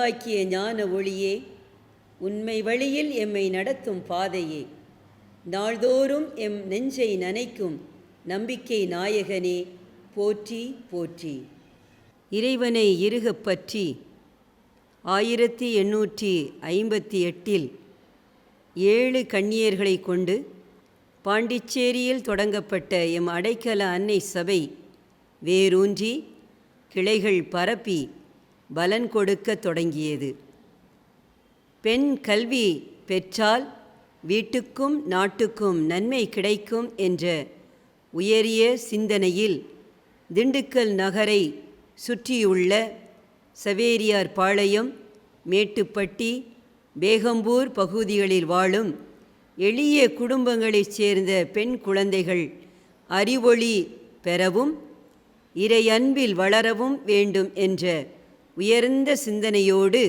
உண்டாக்கிய ஞான ஒளியே, உண்மை வழியில் எம்மை நடத்தும் பாதையே, நாள்தோறும் எம் நெஞ்சை நனைக்கும் நம்பிக்கை நாயகனே, போற்றி போற்றி. இறைவனை இறுகப் பற்றி 1858 7 கன்னியர்களை கொண்டு பாண்டிச்சேரியில் தொடங்கப்பட்ட எம் அடைக்கல அன்னை சபை வேரூன்றி கிளைகள் பரப்பி பலன் கொடுக்க தொடங்கியது. பெண் கல்வி பெற்றால் வீட்டுக்கும் நாட்டுக்கும் நன்மை கிடைக்கும் என்ற உயரிய சிந்தனையில் திண்டுக்கல் நகரை சுற்றியுள்ள சவேரியார் பாளையம், மேட்டுப்பட்டி, பேகம்பூர் பகுதிகளில் வாழும் எளிய குடும்பங்களைச் சேர்ந்த பெண் குழந்தைகள் அறிவொளி பெறவும் இறை அன்பில் வளரவும் வேண்டும் என்ற உயர்ந்த சிந்தனையோடு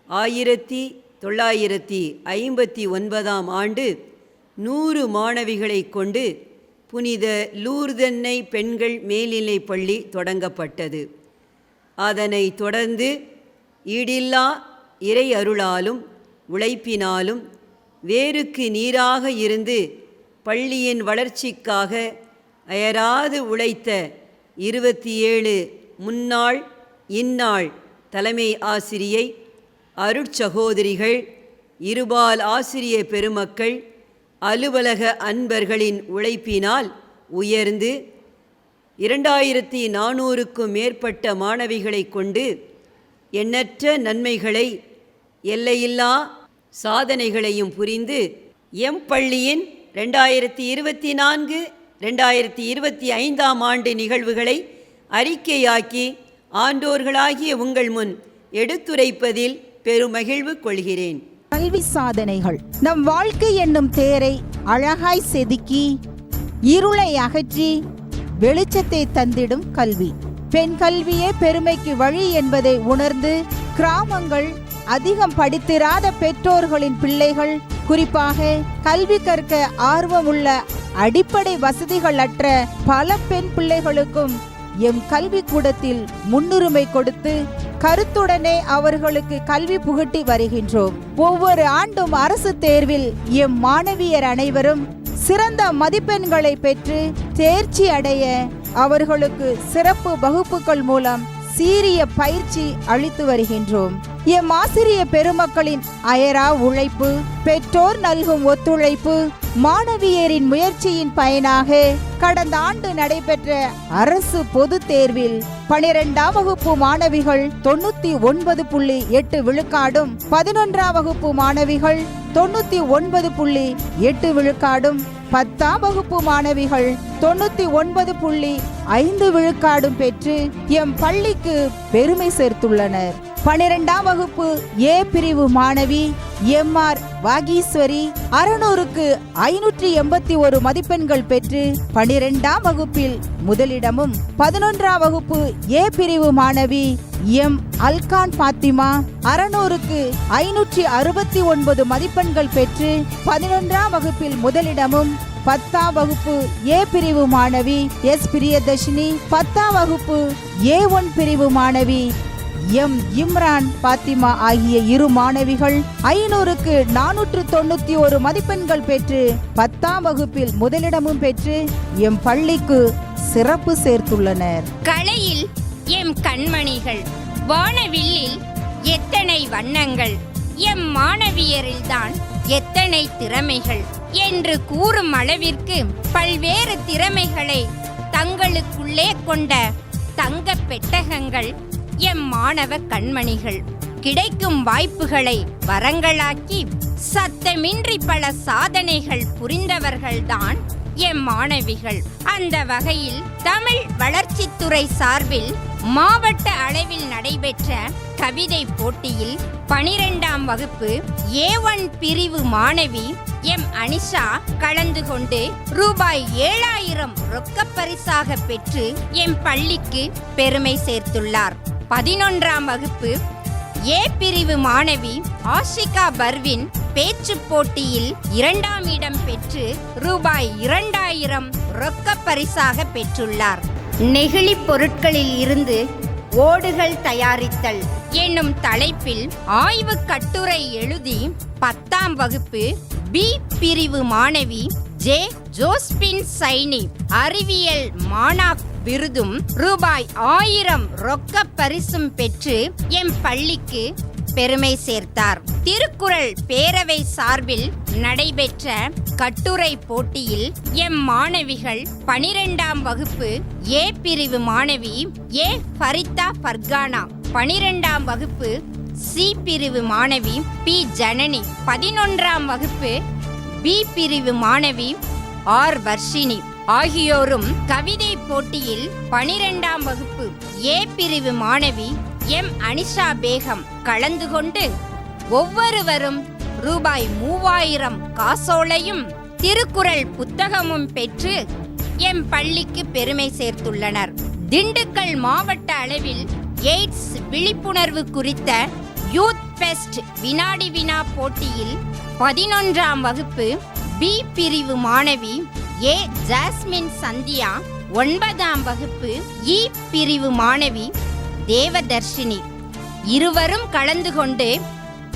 1959 ஆண்டு 100 மாணவிகளை கொண்டு புனித லூர்தன்னை பெண்கள் மேல்நிலைப் பள்ளி தொடங்கப்பட்டது. அதனைத் தொடர்ந்து ஈடில்லா இறை அருளாலும் உழைப்பினாலும் வேருக்கு நீராக இருந்து பள்ளியின் வளர்ச்சிக்காக அயராது உழைத்த 27 முன்னாள் இந்நாள் தலைமை ஆசிரியை, அருட்சகோதரிகள், இருபால் ஆசிரிய பெருமக்கள், அலுவலக அன்பர்களின் உழைப்பினால் உயர்ந்து 2400க்கும் மேற்பட்ட மாணவிகளை கொண்டு எண்ணற்ற நன்மைகளை எல்லையில்லா சாதனைகளையும் புரிந்து எம் பள்ளியின் 2024-2025 ஆண்டு நிகழ்வுகளை அறிக்கையாக்கி ஆண்டோர்களாகிய உங்கள் முன் எடுத்துரைப்பதில் பெருமகிழ்வு கொள்கிறேன். கல்வி சாதனைகள் நம் வாழ்க்கை என்னும் தேரை அழகாய் செதுக்கி இருளை அகற்றி வெளிச்சத்தை தந்திடும் கல்வி. பெண் கல்வியே பெருமைக்கு வழி என்பதை உணர்ந்து கிராமங்கள் அதிகம் படித்திராத பெற்றோர்களின் பிள்ளைகள், குறிப்பாக கல்வி கற்க ஆர்வமுள்ள அடிப்படை வசதிகள் அற்ற பல பெண் பிள்ளைகளுக்கும் எம் கல்வி கூடத்தில் முன்னுரிமை கொடுத்து கருத்துடனே அவர்களுக்கு கல்வி புகட்டி வருகின்றோம். ஒவ்வொரு ஆண்டும் அரசு தேர்வில் எம் மாணவியர் அனைவரும் சிறந்த மதிப்பெண்களை பெற்று தேர்ச்சி அடைய அவர்களுக்கு சிறப்பு வகுப்புகள் மூலம் சீரிய பயிற்சி அளித்து வருகின்றோம். எம் ஆசிரிய பெருமக்களின் அயரா உழைப்பு, பெற்றோர் நல்கும் ஒத்துழைப்பு, மாணவியரின் முயற்சியின் பயனாக கடந்த ஆண்டு நடைபெற்ற அரசு பொது தேர்வில் 12ஆம் வகுப்பு மாணவிகள் 99.8 விழுக்காடும், 11ஆம் வகுப்பு மாணவிகள் 99.8 விழுக்காடும், 10ஆம் வகுப்பு மாணவிகள் 99.5 விழுக்காடும் பெற்று எம் பள்ளிக்கு பெருமை சேர்த்துள்ளனர். 12ஆம் வகுப்பு ஏ பிரிவு மாணவி எம்.ஆர். வாகீஸ்வரி 600க்கு 581 மதிப்பெண்கள் பெற்று 12ஆம் வகுப்பில் முதலிடமும், 11ஆம் வகுப்பு ஏ பிரிவு மாணவி எம். அல்கான் பாத்திமா 600க்கு 569 மதிப்பெண்கள் பெற்று 11ஆம் வகுப்பில் முதலிடமும், 10ஆம் வகுப்பு ஏ பிரிவு மாணவி எஸ். பிரியதர்ஷினி, 10ஆம் வகுப்பு ஏ1 பிரிவு மாணவி எம். இம்ரான் பாத்திமா ஆகிய இரு மாணவிகள் 500க்கு 491 மதிப்பெண்கள் பெற்று 10ஆம் வகுப்பில் முதலிடமும் பெற்று எம் பள்ளிக்கு சிறப்பு சேர்த்துள்ளனர். கலையில் எம் கண்மணிகள், வானவில்லில் எத்தனை வண்ணங்கள், எம் மாணவியரில்தான் எத்தனை திறமைகள் என்று கூறும் அளவிற்கு பல்வேறு திறமைகளை தங்களுக்குள்ளே கொண்ட தங்க பெட்டகங்கள் எம் மாணவ கண்மணிகள். கிடைக்கும் வாய்ப்புகளை வரங்களாக்கி சத்தமின்றி பல சாதனைகள் புரிந்தவர்கள்தான் எம் மாணவிகள். அந்த வகையில் தமிழ் வளர்ச்சித்துறை சார்பில் மாவட்ட அளவில் நடைபெற்ற கவிதை போட்டியில் 12ஆம் வகுப்பு ஏ1 பிரிவு மாணவி எம். அனிஷா கலந்து கொண்டு ரூபாய் 7000 ரொக்க பரிசாக பெற்று எம் பள்ளிக்கு பெருமை சேர்த்துள்ளார். 11ஆம் வகுப்பு ஏ பிரிவு மாணவி ஆஷிகா பர்வின் பேச்சு போட்டியில் 2ஆம் இடம் பெற்று ரூபாய் 2000 ரொக்க பரிசாக பெற்றுள்ளார். நெகிழி பொருட்களில் இருந்து ஓடுகள் தயாரித்தல் என்னும் தலைப்பில் ஆய்வுக் கட்டுரை எழுதி 10ஆம் வகுப்பு பி பிரிவு மாணவி ஜே ஜோஸ்பின் சைனி அறிவியல் மாணாக் விருதும் ரூபாய் 1000 ரொக்க பரிசும் பெற்று எம் பள்ளிக்கு பெருமை சேர்த்தார். திருக்குறள் பேரவை சார்பில் நடைபெற்ற கட்டுரை போட்டியில் எம் மாணவிகள் 12ஆம் வகுப்பு ஏ பிரிவு மாணவி ஏ ஃபரிதா ஃபர்கானா, 12ஆம் வகுப்பு சி பிரிவு மாணவி பி ஜனனி, 11ஆம் வகுப்பு பி பிரிவு மாணவி ஆர் வர்ஷினி ஆகியோரும் கவிதை போட்டியில் 12ஆம் வகுப்பு ஏ பிரிவு மாணவி எம் அனிஷா பேகம் கலந்து கொண்டு ஒவ்வொருவரும் ரூபாய் 3000 காசோலையும் திருக்குறள் புத்தகமும் பெற்று எம் பள்ளிக்கு பெருமை சேர்த்துள்ளனர். திண்டுக்கல் மாவட்ட அளவில் எய்ட்ஸ் விழிப்புணர்வு குறித்த யூத் பெஸ்ட் வினாடி வினா போட்டியில் 11ஆம் வகுப்பு பி பிரிவு மாணவி ஏ ஜாஸ்மின் சந்தியா, 9ஆம் வகுப்பு இ பிரிவு மாணவி தேவதர்ஷினி இருவரும் கலந்து கொண்டு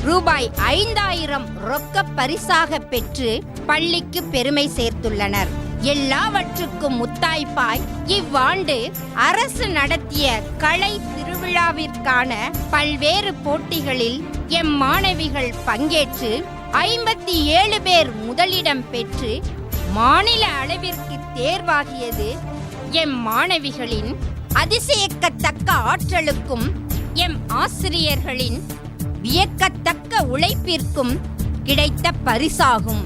ரூபாய் 5000 ரொக்க பரிசாக பெற்று பள்ளிக்கு பெருமை சேர்த்துள்ளனர். எல்லாவற்றுக்கும் முத்தாய்ப்பாய் இவ்வாண்டு அரசு நடத்திய கலை திருவிழாவிற்கான பல்வேறு போட்டிகளில் எம் மாணவிகள் பங்கேற்று 57 பேர் முதலிடம் பெற்று மாநில அளவிற்கு தேர்வாகியது எம் மாணவிகளின் அதிசயிக்கத்தக்க ஆற்றலுக்கும் எம் ஆசிரியர்களின் வியக்கத்தக்க உழைப்பிற்கும் கிடைத்த பரிசாகும்.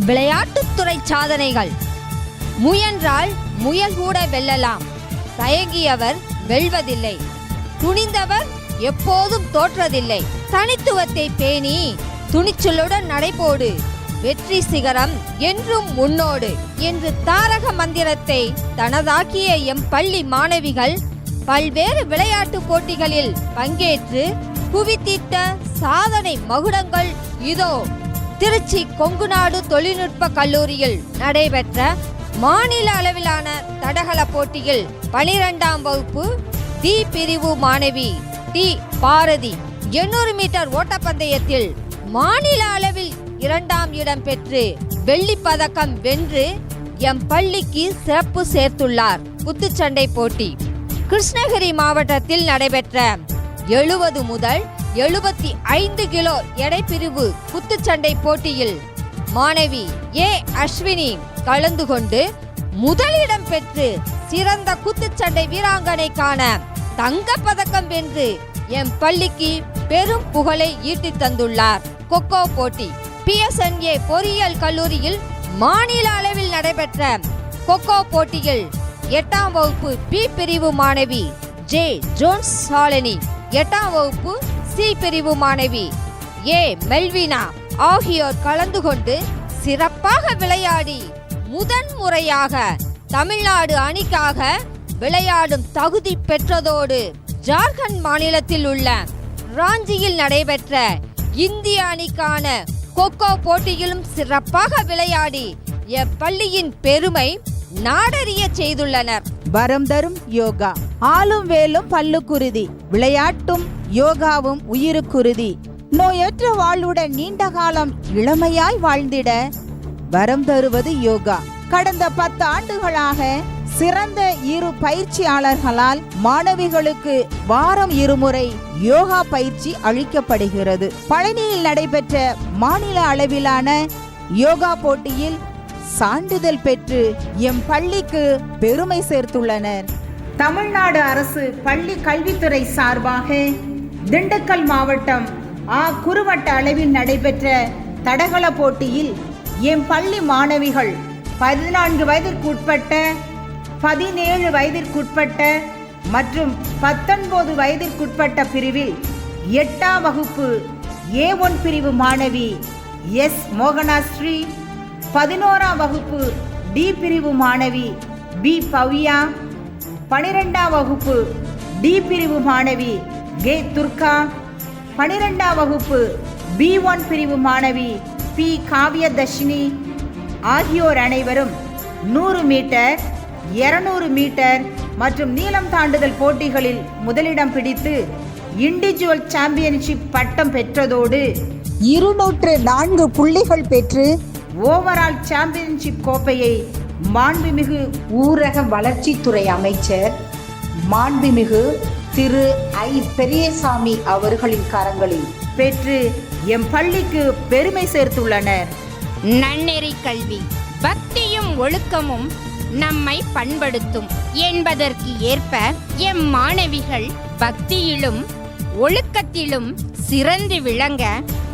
விளையாட்டுத்துறை சாதனைகள். முயன்றால் முயல் கூட வெல்லலாம். தயங்கியவர் வெல்வதில்லை. துணிந்தவர் எப்போதும் தோற்றதில்லை. தனித்துவத்தை பேணி துணிச்சலுடன் நடைபோடு, வெற்றி சிகரம் என்றும் முன்னோடு என்று தாரக மந்திரத்தை தனதாக்கிய எம் பள்ளி மாணவிகள் பல்வேறு விளையாட்டு போட்டிகளில் பங்கேற்று குவித்திட்ட சாதனை மகுடங்கள் இதோ. திருச்சி கொங்குநாடு தொழில்நுட்ப கல்லூரியில் நடைபெற்ற மாநில அளவிலான தடகள போட்டியில் 12ஆம் வகுப்பு டி பிரிவு மாணவி டி பாரதி 800 மீட்டர் ஓட்டப்பந்தயத்தில் மாநில அளவில் 2ஆம் இடம் பெற்று வெள்ளிப் பதக்கம் வென்று எம் பள்ளிக்கு சிறப்பு சேர்த்துள்ளார். குத்துச்சண்டை போட்டி கிருஷ்ணகிரி மாவட்டத்தில் நடைபெற்ற 70 முதல் 75 கிலோ எடை பிரிவு குத்துச்சண்டை போட்டியில் மாணவி ஏ அஸ்வினி கலந்து கொண்டு முதலிடம் பெற்று சிறந்த குத்துச்சண்டை வீராங்கனைக்கான தங்க பதக்கம் வென்று எம் பள்ளிக்கு பெரும் புகழை ஈட்டித் தந்துள்ளார். கொக்கோ போட்டி PSNA பொறியியல் கல்லூரியில் மாநில அளவில் நடைபெற்ற கொக்கோ போட்டியில் 8ஆம் வகுப்பு பி பிரிவு மாணவி ஜே ஜோன்ஸ் சாலினி, 8ஆம் வகுப்பு சி பிரிவு மாணவி ஏ மெல்வினா ஆகியோர் கலந்து கொண்டு சிறப்பாக விளையாடி முதன்முறையாக தமிழ்நாடு அணிக்காக விளையாடும் தகுதி பெற்றதோடு ஜார்க்கண்ட் மாநிலத்தில் உள்ள ராஞ்சியில் நடைபெற்ற இந்திய அணிக்கான கொக்கோ போட்டியிலும் சிறப்பாக விளையாடி எப்பள்ளியின் பெருமை நாடறிய செய்துள்ளனர். வரம் தரும் யோகா. ஆளும் வேலும் பல்லுக்குருதி, விளையாட்டும் யோகாவும் உயிருக்குருதி. நோயற்ற வாழ்வுடன் நீண்ட காலம் இளமையாய் வாழ்ந்திட வரம் தருவது யோகா. கடந்த 10 ஆண்டுகளாக சிறந்த 2 பயிற்சியாளர்களால் மாணவிகளுக்கு வாரம் 2 முறை யோகா பயிற்சி அளிக்கப்படுகிறது. பழனியில் நடைபெற்ற மாநில அளவிலான யோகா போட்டியில் சான்றிதழ் பெற்று எம் பள்ளிக்கு பெருமை சேர்த்துள்ளனர். தமிழ்நாடு அரசு பள்ளி கல்வித்துறை சார்பாக திண்டுக்கல் மாவட்டம் குறுவட்ட அளவில் நடைபெற்ற தடகள போட்டியில் எம் பள்ளி மாணவிகள் 14 வயதிற்குட்பட்ட, 17 வயதிற்குட்பட்ட மற்றும் 19 வயதிற்குட்பட்ட பிரிவில் 8ஆம் வகுப்பு A1 பிரிவு மாணவி எஸ் மோகனாஸ்ரீ, 11ஆம் வகுப்பு டி பிரிவு மாணவி பி பவ்யா, 12ஆம் வகுப்பு டி பிரிவு மாணவி கே துர்கா, 12ஆம் வகுப்பு B1 பிரிவு மாணவி பி காவியதர்ஷினி ஆகியோர் அனைவரும் 100 மீட்டர், 200 மீட்டர் மற்றும் நீளம் தாண்டுதல் போட்டிகளில் முதலிடம் பிடித்து இண்டிவிஜுவல் சாம்பியன்ஷிப் பட்டம் பெற்றதோடு 204 புள்ளிகள் பெற்று ஓவரால் சாம்பியன்ஷிப் கோப்பையை மாண்புமிகு ஊரக வளர்ச்சித்துறை அமைச்சர் மாண்புமிகு திரு ஐ பெரியசாமி அவர்களின் கரங்களில் பெற்று எம் பள்ளிக்கு பெருமை சேர்த்துள்ளனர். நன்னெறி கல்வி பக்தியும் ஒழுக்கமும் நம்மை பண்படுத்தும் என்பதற்கு ஏற்ப எம் மாணவிகள் பக்தியிலும் ஒழுக்கத்திலும் சிறந்து விளங்க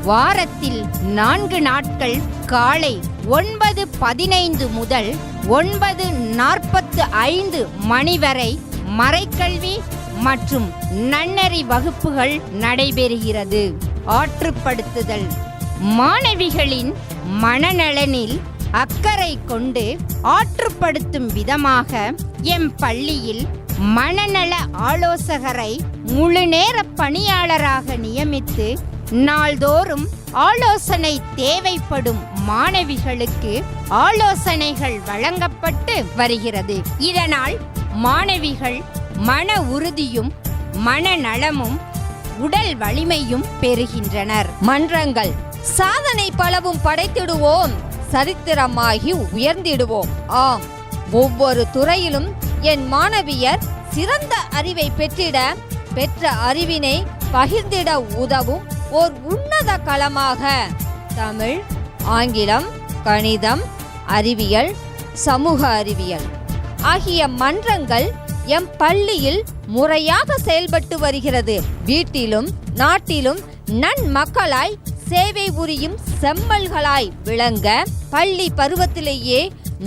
வாரத்தில் 4 நாட்கள் காலை 9:15 முதல் 9:45 மணி வரை மறைக்கல்வி மற்றும் நன்னெறி வகுப்புகள் நடைபெறுகிறது. ஆற்றுப்படுத்துதல் மாணவிகளின் மனநலனில் அக்கறை கொண்டு ஆற்றுப்படுத்தும் விதமாக எம் பள்ளியில் மனநல ஆலோசகரை முழுநேர பணியாளராக நியமித்து நாள்தோறும் ஆலோசனை தேவைப்படும் மாணவிகளுக்கு ஆலோசனைகள் வழங்கப்பட்டு வருகிறது. இதனால் மாணவிகள் மன உறுதியும் மனநலமும் உடல் வலிமையும் பெறுகின்றனர். மன்றங்கள் சாதனை பலவும் படைத்திடுவோம், சரித்திரமாகி உயர்ந்திடுவோம். ஆம், ஒவ்வொரு துறையிலும் என் மாணவியர் சிறந்த அறிவை பெற்றிட, பெற்ற அறிவினை பகிர்ந்திட உதவும் ஓர் உன்னத களமாக தமிழ், ஆங்கிலம், கணிதம், அறிவியல், சமூக அறிவியல் ஆகிய மன்றங்கள் எம் பள்ளியில் முறையாக செயல்பட்டு வருகிறது. வீட்டிலும் நாட்டிலும் நன்மக்களாய் சேவை புரியும் செம்மல்களாய் விளங்க பள்ளி பருவத்திலேயே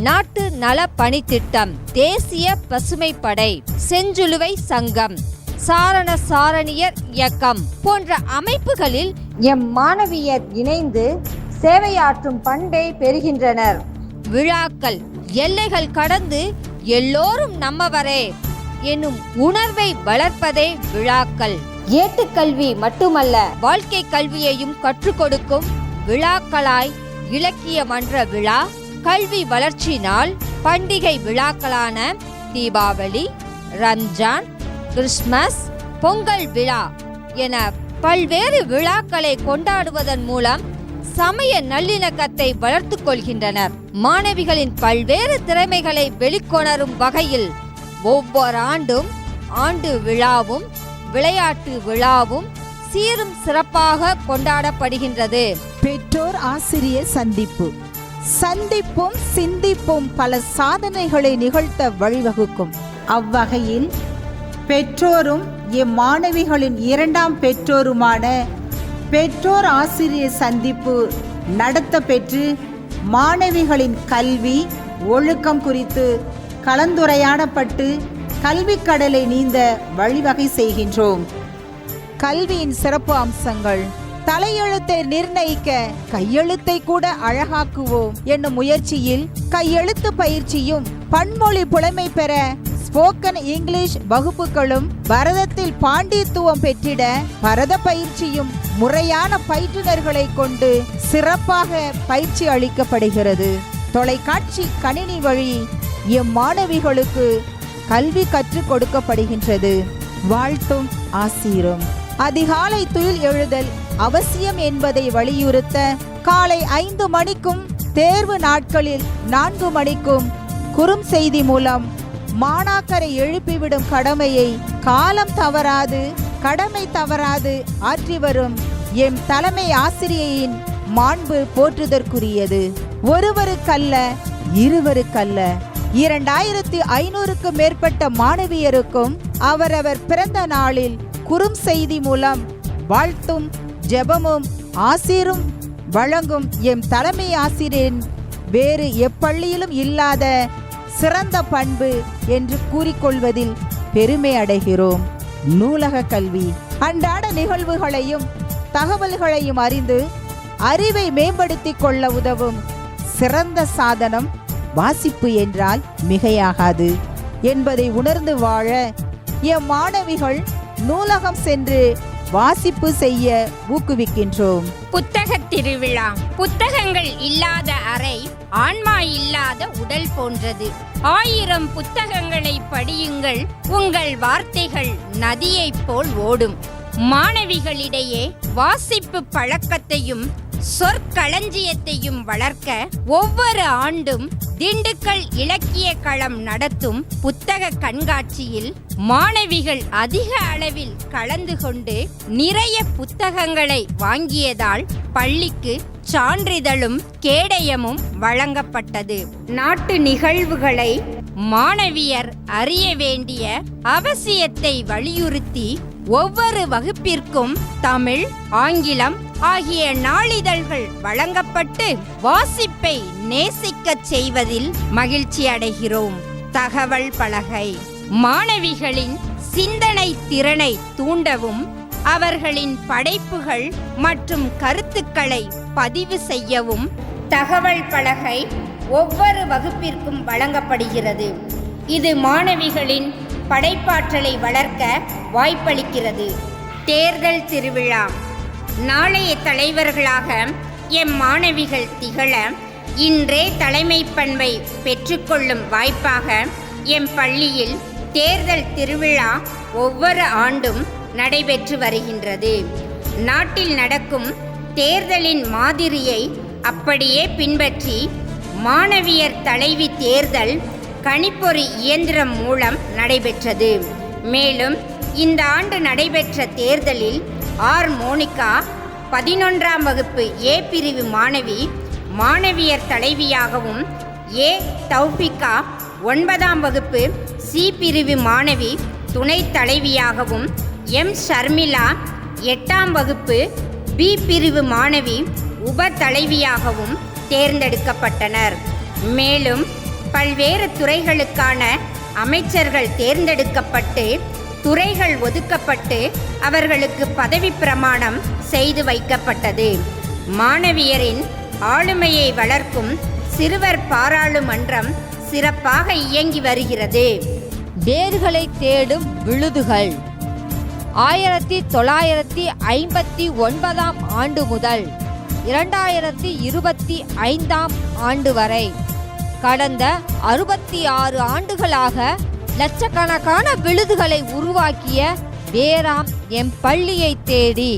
நாட்டு நல பணித்திட்டம், தேசிய பசுமை படை, செஞ்சிலுவை சங்கம், சாரண சாரணியர் இயக்கம் போன்ற அமைப்புகளில் எம் மாணவியர் இணைந்து சேவையாற்றும் பண்பை பெறுகின்றனர். விழாக்கள் எல்லைகள் கடந்து எல்லோரும் நம்மவரே என்னும் உணர்வை வளர்ப்பதே விழாக்கள். ஏட்டுக்கல்வி மட்டுமல்ல, வாழ்க்கை கல்வியையும் கற்றுக் கொடுக்கும் விழாக்களாய் இலக்கிய மன்ற விழா, கல்வி வளர்ச்சி நாள், பண்டிகை விழாக்களான தீபாவளி, ரம்ஜான், கிறிஸ்துமஸ், பொங்கல் விழா என பல்வேறு விழாக்களை கொண்டாடுவதன் மூலம் சமய நல்லிணக்கத்தை வளர்த்துக் கொள்கின்றனர். மாணவிகளின் பல்வேறு திறமைகளை வெளிக்கொணரும் வகையில் ஒவ்வொரு ஆண்டும் ஆண்டு விழாவும் விளையாட்டு விழாவும் சீரும் சிறப்பாக கொண்டாடப்படுகின்றது. பெற்றோர் ஆசிரியர் சந்திப்பும் சிந்திப்பும் பல சாதனைகளை நிகழ்த்த வழிவகுக்கும். அவ்வகையில் பெற்றோரும் இம்மாணவிகளின் 2ஆம் பெற்றோருமான பெற்றோர் ஆசிரியர் சந்திப்பு நடத்த பெற்று மாணவிகளின் கல்வி ஒழுக்கம் குறித்து கலந்துரையாடப்பட்டு கல்விக் கடலை நீந்த வழிவகை செய்கின்றோம். கல்வியின் சிறப்பு அம்சங்கள்: தலையெழுத்தை நிர்ணயிக்க கையெழுத்தை கூட அழகாக்குவோம் என்னும் முயற்சியில் கையெழுத்து பயிற்சியும், பன்மொழி புலமை பெற ஸ்போக்கன் இங்கிலீஷ் வகுப்புகளும், பரதத்தில் பாண்டித்துவம் பெற்றிட பரத பயிற்சியும் முறையான பயிற்றுனர்களை கொண்டு சிறப்பாக பயிற்சி அளிக்கப்படுகிறது. தொலைக்காட்சி கணினி வழி இம்மாணவிகளுக்கு கல்வி கற்றுக் கொடுக்கப்படுகின்றது. வாழ்த்தும் ஆசீரும். அதிகாலை துயில் எழுதல் அவசியம் என்பதை வலியுறுத்த காலை 5 மணிக்கும் தேர்வு நாட்களில் 4 மணிக்கும் குறும் செய்தி மூலம் மாணாக்கரை எழுப்பிவிடும் கடமையை காலம் தவறாது, கடமை தவறாது ஆற்றி வரும் எம் தலைமை ஆசிரியையின் மாண்பு போற்றுதற்குரியது. ஒருவருக்கல்ல, இருவருக்கல்ல, 2500க்கும் மேற்பட்ட மாணவியருக்கும் அவரவர் பிறந்த நாளில் குறும் செய்தி மூலம் வாழ்த்தும் ஜெபமும் ஆசீரும் வழங்கும் எம் தலைமை ஆசிரியரின் வேறு எப்பள்ளியிலும் இல்லாத சிறந்த பண்பு என்று கூறிக்கொள்வதில் பெருமை அடைகிறோம். நூலக கல்வி அன்றாட நிகழ்வுகளையும் தகவல்களையும் அறிந்து அறிவை மேம்படுத்திக் கொள்ள உதவும் சிறந்த சாதனம் வாசிப்பு என்றால் மிகையாகாது என்பதை உணர்ந்து வாழ எம் மாணவிகள் நூலகம் சென்று வாசிப்பு செய்ய ஊக்குவிக்கின்றோம். புத்தக திருவிழா. புத்தகங்கள் இல்லாத அறை ஆன்மா இல்லாத உடல் போன்றது. 1000 புத்தகங்களை படியுங்கள், உங்கள் வார்த்தைகள் நதியைப் போல் ஓடும். மாணவிகளிடையே வாசிப்பு பழக்கத்தையும் சொற்களஞ்சியத்தையும் வளர்க்க ஒவ்வொரு ஆண்டும் திண்டுக்கல் இலக்கிய களம் நடத்தும் புத்தக கண்காட்சியில் மாணவிகள் அதிக அளவில் கலந்து கொண்டு நிறைய புத்தகங்களை வாங்கியதால் பள்ளிக்கு சான்றிதழும் கேடயமும் வழங்கப்பட்டது. நாட்டு நிகழ்வுகளை மாணவியர் அறிய வேண்டிய அவசியத்தை வலியுறுத்தி ஒவ்வொரு வகுப்பிற்கும் தமிழ், ஆங்கிலம் ஆகிய நாளிதழ்கள் வழங்கப்பட்டு வாசிப்பை நேசிக்கச் செய்வதில் மகிழ்ச்சி அடைகிறோம். தகவல் பலகை மாணவிகளின் சிந்தனை திறனை தூண்டவும் அவர்களின் படைப்புகள் மற்றும் கருத்துக்களை பதிவு செய்யவும் தகவல் பலகை ஒவ்வொரு வகுப்பிற்கும் வழங்கப்படுகிறது. இது மாணவிகளின் படைப்பாற்றலை வளர்க்க வாய்ப்பளிக்கிறது. தேர்தல் திருவிழா நாளைய தலைவர்களாக எம் மாணவிகள் திகழ இன்றே தலைமை பண்பை பெற்றுக்கொள்ளும் வாய்ப்பாக எம் பள்ளியில் தேர்தல் திருவிழா ஒவ்வொரு ஆண்டும் நடைபெற்று வருகின்றது. நாட்டில் நடக்கும் தேர்தலின் மாதிரியை அப்படியே பின்பற்றி மாணவியர் தலைவி தேர்தல் கணிப்பொறி இயந்திரம் மூலம் நடைபெற்றது. மேலும் இந்த ஆண்டு நடைபெற்ற தேர்தலில் ஆர் மோனிகா 11ஆம் வகுப்பு ஏ பிரிவு மாணவியர் தலைவியாகவும், ஏ தௌபிகா 9ஆம் வகுப்பு சி பிரிவு மாணவி துணைத் தலைவியாகவும், எம் ஷர்மிளா 8ஆம் வகுப்பு பி பிரிவு மாணவி உப தலைவியாகவும் தேர்ந்தெடுக்கப்பட்டனர். மேலும் பல்வேறு துறைகளுக்கான அமைச்சர்கள் தேர்ந்தெடுக்கப்பட்டு துறைகள் ஒதுக்கப்பட்டு அவர்களுக்கு பதவி பிரமாணம் செய்து வைக்கப்பட்டது. மாணவியரின் ஆளுமையை வளர்க்கும் சிறுவர் பாராளுமன்றம் சிறப்பாக இயங்கி வருகிறது. வேர்களை தேடும் விழுதுகள் 1959ஆம் ஆண்டு முதல் 2025ஆம் ஆண்டு வரை கடந்த 66 ஆண்டுகளாக லட்சக்கணக்கான விழுதுகளை உருவாக்கிய வேராம் எம் பள்ளியை தேடி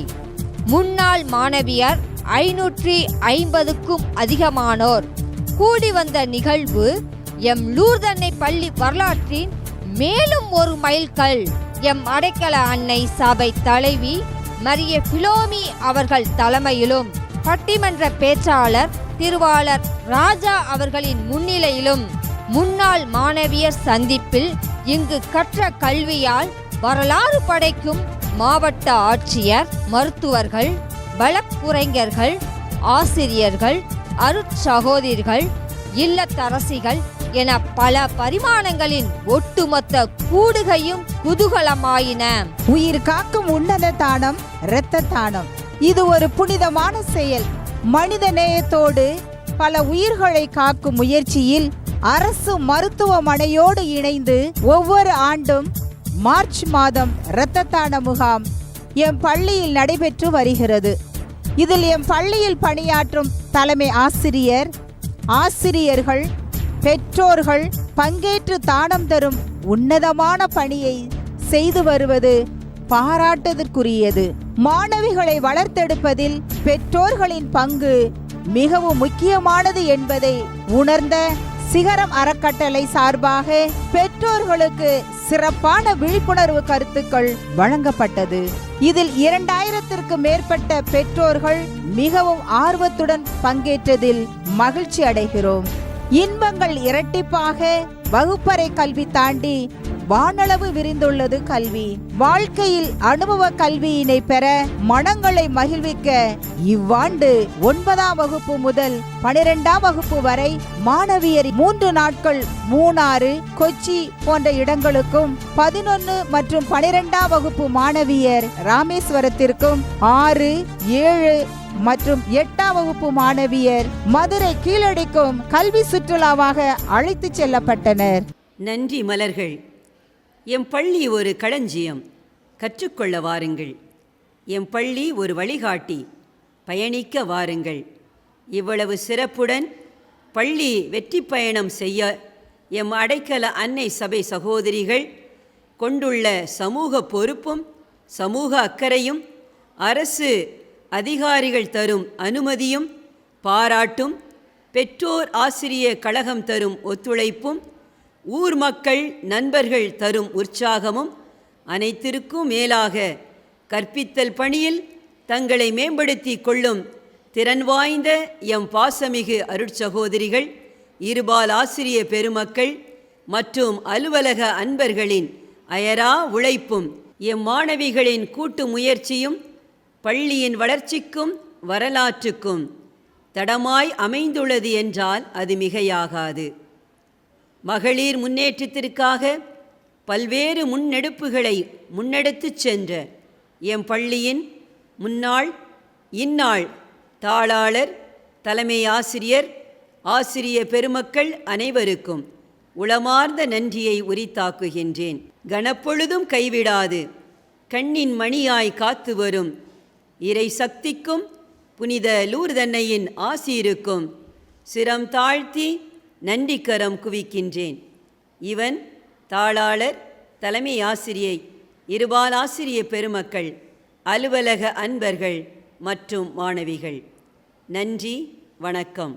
முன்னாள் மாணவியர் 550க்கும் அதிகமானோர் கூடி வந்த நிகழ்வு எம் லூர்தன்னை பள்ளி வரலாற்றின் மேலும் ஒரு மைல்கல். எம் அடைக்கல அன்னை சபை தலைவி மரிய பிலோமி அவர்கள் தலைமையிலும் பட்டிமன்ற பேச்சாளர் திருவாளர் ராஜா அவர்களின் முன்னிலையிலும் முன்னாள் மாணவியர் சந்திப்பில் இங்கு கற்ற கல்வியால் வரலாறு படைக்கும் மாவட்ட ஆட்சியர், மருத்துவர்கள், வழக்குரைஞர்கள், ஆசிரியர்கள், அருட்சகோதரிகள், இல்லத்தரசிகள் என பல பரிமாணங்களின் ஒட்டுமொத்த கூடுகையும் குதூகலமாயின. உயிர் காக்கும் உன்னத தானம் இரத்த தானம். இது ஒரு புனிதமான செயல். மனித நேயத்தோடு பல உயிர்களை காக்கும் முயற்சியில் அரசு மருத்துவமனையோடு இணைந்து ஒவ்வொரு ஆண்டும் மார்ச் மாதம் இரத்த தான முகாம் எம் பள்ளியில் நடைபெற்று வருகிறது. இதில் எம் பள்ளியில் பணியாற்றும் தலைமை ஆசிரியர், ஆசிரியர்கள், பெற்றோர்கள் பங்கேற்று தானம் தரும் உன்னதமான பணியை செய்து வருவது பாராட்டுதற்குரியது. மாணவிகளை வளர்த்தெடுப்பதில் பெற்றோர்களின் பங்கு மிகவும் முக்கியமானது என்பதை உணர்ந்த சிகரம் அறக்கட்டளை சார்பாக பெற்றோர்களுக்கு சிறப்பான விழிப்புணர்வு கருத்துக்கள் வழங்கப்பட்டது. இதில் 2000த்திற்கும் மேற்பட்ட பெற்றோர்கள் மிகவும் ஆர்வத்துடன் பங்கேற்றதில் மகிழ்ச்சி அடைகிறோம். இன்பங்கள் இரட்டிப்பாக வகுப்பறை கல்வி தாண்டி வானளவு விரிந்துள்ளது கல்வி. வாழ்க்கையில் அனுபவ கல்வியினை பெற மனங்களை மகிழ்விக்க இவ்வாண்டு 9ஆம் வகுப்பு முதல் 12ஆம் வகுப்பு வரை மாணவியர் 3 நாட்கள் மூணாறு, கொச்சி போன்ற இடங்களுக்கும், 11 மற்றும் 12ஆம் வகுப்பு மாணவியர் ராமேஸ்வரத்திற்கும், 6, 7 மற்றும் 8ஆம் வகுப்பு மாணவியர் மதுரை கீழடிக்கும் கல்வி சுற்றுலாவாக அழைத்து செல்லப்பட்டனர். நன்றி மலர்கள். எம் பள்ளி ஒரு களஞ்சியம், கற்றுக்கொள்ள வாருங்கள். எம் பள்ளி ஒரு வழிகாட்டி, பயணிக்க வாருங்கள். இவ்வளவு சிறப்புடன் பள்ளி வெற்றி பயணம் செய்ய எம் அடைக்கல அன்னை சபை சகோதரிகள் கொண்டுள்ள சமூக பொறுப்பும் சமூக அக்கறையும் அரசு அதிகாரிகள் தரும் அனுமதியும் பாராட்டும் பெற்றோர் ஆசிரிய கழகம் தரும் ஒத்துழைப்பும் ஊர் மக்கள் நண்பர்கள் தரும் உற்சாகமும் அனைத்திற்கும் மேலாக கற்பித்தல் பணியில் தங்களை மேம்படுத்தி கொள்ளும் திறன் வாய்ந்த எம் பாசமிகு அருட்சகோதரிகள், இருபால் ஆசிரிய பெருமக்கள் மற்றும் அலுவலக அன்பர்களின் அயரா உழைப்பும் எம் மாணவிகளின் கூட்டு முயற்சியும் பள்ளியின் வளர்ச்சிக்கும் வரலாற்றுக்கும் தடமாய் அமைந்துள்ளது என்றால் அது மிகையாகாது. மகளிர் முன்னேற்றத்திற்காக பல்வேறு முன்னெடுப்புகளை முன்னெடுத்துச் சென்ற எம் பள்ளியின் முன்னாள் இந்நாள் தாளாளர், தலைமை ஆசிரியர், ஆசிரிய பெருமக்கள் அனைவருக்கும் உளமார்ந்த நன்றியை உரித்தாக்குகின்றேன். கணப்பொழுதும் கைவிடாது கண்ணின் மணியாய் காத்து வரும் இறை சக்திக்கும் புனித லூர்தன்னையின் ஆசீருக்கும் சிரம் தாழ்த்தி நன்றிக்கரம் குவிக்கின்றேன். இவன் தாளாளர், தலைமை ஆசிரியை, இருபால் ஆசிரிய பெருமக்கள், அலுவலக அன்பர்கள் மற்றும் மாணவிகள். நன்றி, வணக்கம்.